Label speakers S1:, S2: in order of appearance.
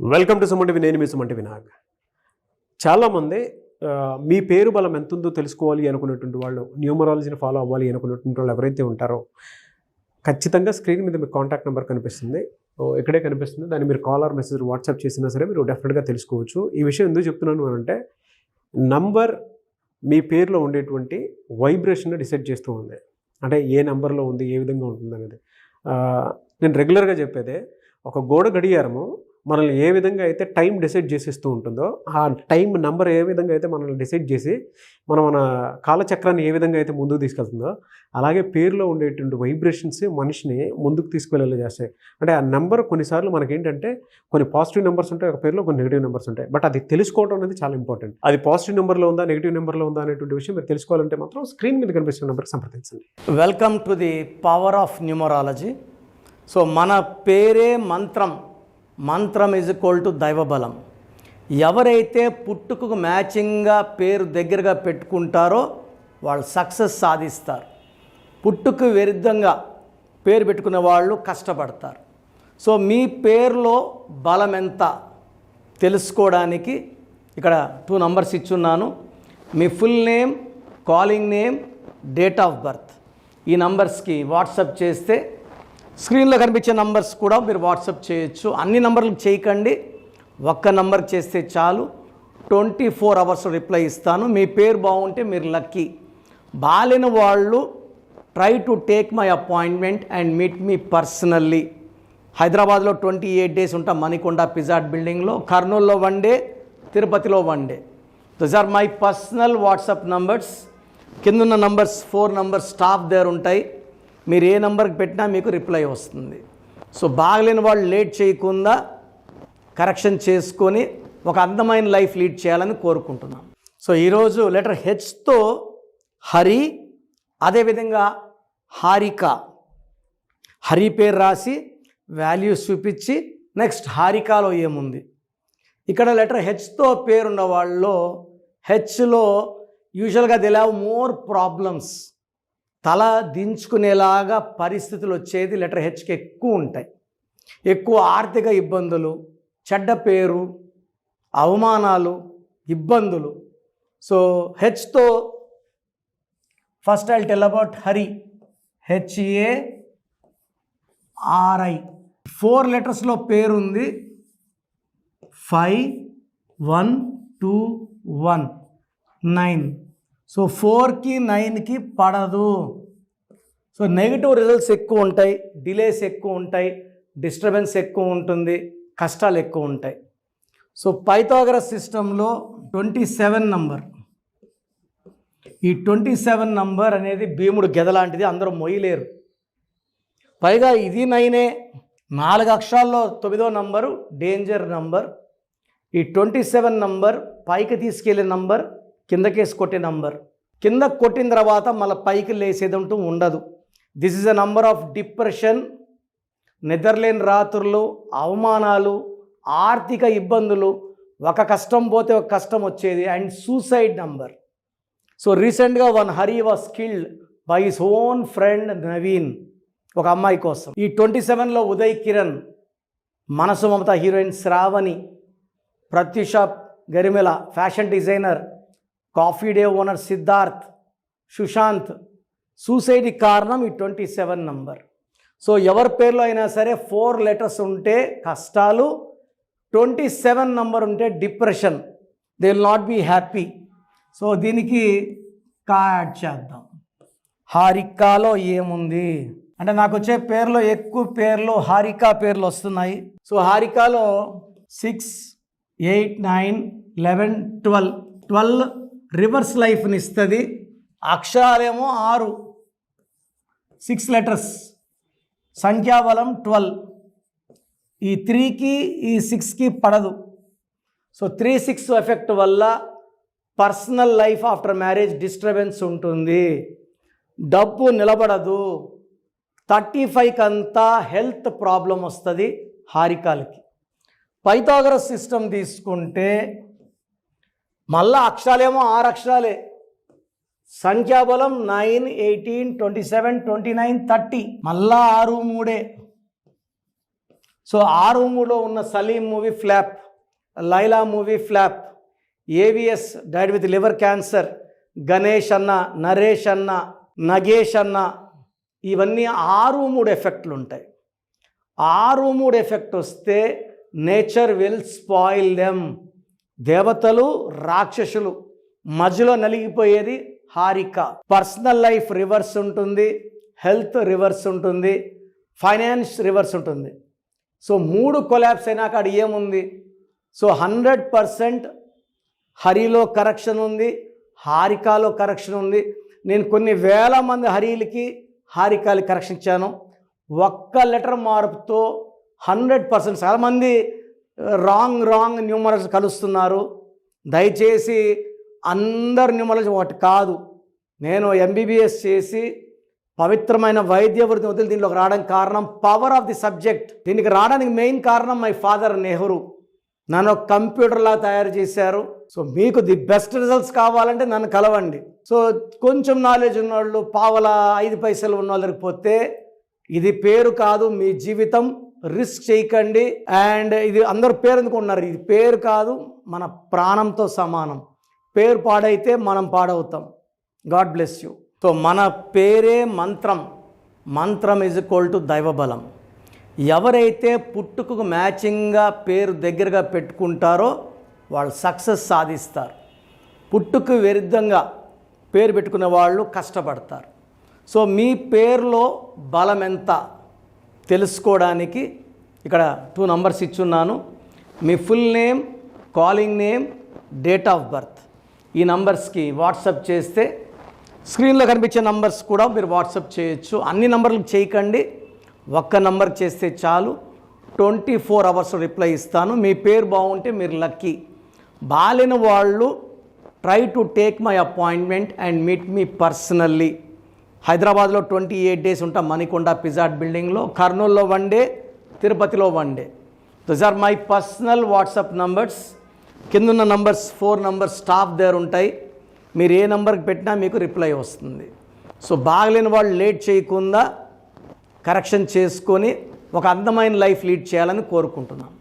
S1: Welcome to Suman TV. నేను మీ Suman TV Nag. చాలామంది మీ పేరు బలం ఎంత ఉందో తెలుసుకోవాలి అనుకునేటువంటి వాళ్ళు, న్యూమరాలజీని ఫాలో అవ్వాలి అనుకునేటువంటి వాళ్ళు ఎవరైతే ఉంటారో ఖచ్చితంగా స్క్రీన్ మీద మీకు కాంటాక్ట్ నెంబర్ కనిపిస్తుంది, ఇక్కడే కనిపిస్తుంది. దాన్ని మీరు కాల్ ఆర్ మెసేజ్ వాట్సాప్ చేసినా సరే మీరు డెఫినెట్గా తెలుసుకోవచ్చు. ఈ విషయం ఎందుకు చెప్తున్నాను అంటే నంబర్ మీ పేరులో ఉండేటువంటి వైబ్రేషన్ డిసైడ్ చేస్తూ ఉంది. అంటే ఏ నెంబర్లో ఉంది, ఏ విధంగా ఉంటుంది అనేది. నేను రెగ్యులర్గా చెప్పేదే, ఒక గోడ గడియారము మనల్ని ఏ విధంగా అయితే టైం డిసైడ్ చేసేస్తూ ఉంటుందో, ఆ టైం నెంబర్ ఏ విధంగా అయితే మనల్ని డిసైడ్ చేసి మన కాలచక్రాన్ని ఏ విధంగా అయితే ముందుకు తీసుకెళ్తుందో, అలాగే పేరులో ఉండేటువంటి వైబ్రేషన్స్ మనిషిని ముందుకు తీసుకువెళ్ళేలా చేస్తాయి. అంటే ఆ నెంబర్ కొన్నిసార్లు మనకేంటంటే కొన్ని పాజిటివ్ నెంబర్స్ ఉంటాయి, ఒక పేరులో కొన్ని నెగిటివ్ నెంబర్స్ ఉంటాయి. బట్ అది తెలుసుకోవడం అనేది చాలా ఇంపార్టెంట్. అది పాజిటివ్ నెంబర్లో ఉందా, నెగిటివ్ నెంబర్లో ఉందా అనేటువంటి విషయం మీరు తెలుసుకోవాలంటే మాత్రం స్క్రీన్ మీద కనిపిస్తున్న నెంబర్కి సంప్రదించండి.
S2: Welcome to the power of numerology. So మన పేరే మంత్రం, మంత్రం ఈజ్ ఈక్వల్ టు దైవబలం. ఎవరైతే పుట్టుకకు మ్యాచింగ్గా పేరు దగ్గరగా పెట్టుకుంటారో వాళ్ళు సక్సెస్ సాధిస్తారు. పుట్టుకు విరుద్ధంగా పేరు పెట్టుకునే వాళ్ళు కష్టపడతారు. సో మీ పేరులో బలం ఎంత తెలుసుకోవడానికి ఇక్కడ 2 నంబర్స్ ఇచ్చున్నాను. మీ full name, calling name, date of birth. ఈ నంబర్స్కి వాట్సాప్ చేస్తే స్క్రీన్లో కనిపించే నంబర్స్ కూడా మీరు వాట్సాప్ చేయొచ్చు. అన్ని నంబర్లకు చేయకండి, ఒక్క నంబర్కి చేస్తే చాలు. 24 అవర్స్ రిప్లై ఇస్తాను. మీ పేరు బాగుంటే మీరు లక్కీ. బాలేని వాళ్ళు try to take my appointment and meet me personally. హైదరాబాద్లో 28 డేస్ ఉంటాం, మణికొండ పిజాట్ బిల్డింగ్లో. కర్నూలులో 1 డే, తిరుపతిలో 1 day. Those are my personal WhatsApp numbers. కిందున్న నంబర్స్ 4 నంబర్స్ స్టాఫ్ దగ్గర ఉంటాయి. మీరు ఏ నెంబర్కి పెట్టినా మీకు రిప్లై వస్తుంది. సో బాగలేని వాళ్ళు లేట్ చేయకుండా కరెక్షన్ చేసుకొని ఒక అందమైన లైఫ్ లీడ్ చేయాలని కోరుకుంటున్నాను. సో ఈరోజు లెటర్ హెచ్తో హరి, అదేవిధంగా హారిక. హరి పేరు రాసి వాల్యూస్ చూపించి నెక్స్ట్ హారికలో ఏముంది. ఇక్కడ లెటర్ హెచ్తో పేరున్న వాళ్ళలో హెచ్లో యూజువల్గా దే హ్యావ్ మోర్ ప్రాబ్లమ్స్. తల దించుకునేలాగా పరిస్థితులు వచ్చేది లెటర్ హెచ్కి ఎక్కువ ఉంటాయి. ఎక్కువ ఆర్థిక ఇబ్బందులు, చెడ్డ పేరు, అవమానాలు, ఇబ్బందులు. సో హెచ్తో first I tell about Hari. HARI 4 లెటర్స్లో పేరుంది. 5, 1, 2, 1, 9. సో 4కి 9కి పడదు. సో నెగిటివ్ రిజల్ట్స్ ఎక్కువ ఉంటాయి, డిలేస్ ఎక్కువ ఉంటాయి, డిస్టర్బెన్స్ ఎక్కువ ఉంటుంది, కష్టాలు ఎక్కువ ఉంటాయి. సో పైథాగరస్ సిస్టంలో 27 నంబర్, ఈ 27 నంబర్ అనేది భీముడు గెద లాంటిది, అందరూ మొయ్యలేరు. పైగా ఇది 9, 4 అక్షరాల్లో 9వ నంబరు డేంజర్ నంబర్. ఈ 27 నంబర్ పైకి తీసుకెళ్లే నంబర్, కిందకేసి కొట్టే నంబర్. కింద కొట్టిన తర్వాత మళ్ళీ పైకి లేసేదంటూ ఉండదు. This is a number of depression, నిద్రలేని రాత్రులు, అవమానాలు, ఆర్థిక ఇబ్బందులు, ఒక కష్టం పోతే ఒక కష్టం వచ్చేది, అండ్ సూసైడ్ నంబర్. సో రీసెంట్గా one Hari was killed by his own friend Naveen, ఒక అమ్మాయి కోసం. ఈ 27లో Uday Kiran, Manasu Mamata heroine Shravani, Pratyusha Garimella fashion designer, coffee day owner Siddharth, Sushant. సూసైడ్కి కారణం ఈ 27 నంబర్. సో ఎవరి పేర్లో అయినా సరే 4 లెటర్స్ ఉంటే కష్టాలు, 27 నంబర్ ఉంటే depression. They will not be happy. So దీనికి యాడ్ చేద్దాం. హారికాలో ఏముంది అంటే, నాకు వచ్చే పేర్లో ఎక్కువ పేర్లు హారిక పేర్లు వస్తున్నాయి. సో హారికాలో 6, 8, 9, 11, 12 రివర్స్ లైఫ్ని ఇస్తుంది. అక్షరాలేమో 6, 6 లెటర్స్, సంఖ్యాబలం 12. ఈ 3కి ఈ 6కి పడదు. సో 3, 6 ఎఫెక్ట్ వల్ల personal life after marriage disturbance ఉంటుంది, డబ్బు నిలబడదు. 35 అంతా హెల్త్ ప్రాబ్లం వస్తుంది హారికాలకి. పైథాగరస్ సిస్టమ్ తీసుకుంటే మళ్ళా అక్షరాలేమో 6 అక్షరాలే, సంఖ్యాబలం 9, 18, 27, 29, 30, మళ్ళా 6, 3. సో 6 ఉన్న Saleem movie flop, Laila movie flop, AVS died with liver cancer, Ganesh అన్న, నరేష్ అన్న, నగేష్ అన్న, ఇవన్నీ 6 ఎఫెక్ట్లు ఉంటాయి. 6 ఎఫెక్ట్ వస్తే నేచర్ విల్ స్పాయిల్ దెమ్. దేవతలు రాక్షసులు మధ్యలో నలిగిపోయేది హారిక. పర్సనల్ లైఫ్ రివర్స్ ఉంటుంది, హెల్త్ రివర్స్ ఉంటుంది, ఫైనాన్స్ రివర్స్ ఉంటుంది. సో 3 కొలాప్స్ అయినాక అక్కడ ఏముంది? సో 100% హరిలో కరెక్షన్ ఉంది, హారికాలో కరెక్షన్ ఉంది. నేను కొన్ని వేల మంది హరీలకి హారికాలకి కరెక్షన్ ఇచ్చాను. ఒక్క లెటర్ మార్పుతో 100%. చాలామంది రాంగ్ న్యూమరల్స్ కలుస్తున్నారు. దయచేసి అందరు న్యూమరల్స్ ఒకటి కాదు. నేను ఎంబీబీఎస్ చేసి పవిత్రమైన వైద్య వృత్తి వదిలి దీంట్లోకి రావడానికి కారణం పవర్ ఆఫ్ ది సబ్జెక్ట్. దీనికి రావడానికి మెయిన్ కారణం మై ఫాదర్ నెహ్రూ. నన్ను కంప్యూటర్లా తయారు చేశారు. సో మీకు ది బెస్ట్ రిజల్ట్స్ కావాలంటే నన్ను కలవండి. సో కొంచెం నాలెడ్జ్ ఉన్నవాళ్ళు, పావలా 5 పైసలు ఉన్న వాళ్ళకి పోతే ఇది పేరు కాదు, మీ జీవితం. రిస్క్ చేయకండి. అండ్ ఇది అందరు పేరు ఎందుకున్నారు, ఇది పేరు కాదు, మన ప్రాణంతో సమానం. పేరు పాడైతే మనం పాడవుతాం. God bless you. సో మన పేరే మంత్రం. మంత్రం ఈజ్ ఈక్వల్ టు దైవబలం. ఎవరైతే పుట్టుకకు మ్యాచింగ్గా పేరు దగ్గరగా పెట్టుకుంటారో వాళ్ళు సక్సెస్ సాధిస్తారు. పుట్టుకు విరుద్ధంగా పేరు పెట్టుకునే వాళ్ళు కష్టపడతారు. సో మీ పేరులో బలం ఎంత తెలుసుకోవడానికి ఇక్కడ 2 నంబర్స్ ఇచ్చున్నాను. మీ full name, calling name, date of birth. ఈ నంబర్స్కి వాట్సాప్ చేస్తే స్క్రీన్లో కనిపించే నంబర్స్ కూడా మీరు వాట్సాప్ చేయొచ్చు. అన్ని నంబర్లకు చేయకండి, ఒక్క నంబర్ చేస్తే చాలు. 24 అవర్స్ రిప్లై ఇస్తాను. మీ పేరు బాగుంటే మీరు లక్కీ. బాలేని వాళ్ళు try to take my appointment and meet me personally. హైదరాబాద్లో 28 డేస్ ఉంటాం మణికొండ పిజాట్ బిల్డింగ్లో, కర్నూలులో 1 డే, తిరుపతిలో 1 day. Those are my personal WhatsApp numbers. కిందున్న నంబర్స్ 4 నంబర్స్ స్టాఫ్ దగ్గర ఉంటాయి. మీరు ఏ నంబర్కి పెట్టినా మీకు రిప్లై వస్తుంది. సో బాగలేని వాళ్ళు లేట్ చేయకుండా కరెక్షన్ చేసుకొని ఒక అందమైన లైఫ్ లీడ్ చేయాలని కోరుకుంటున్నాను.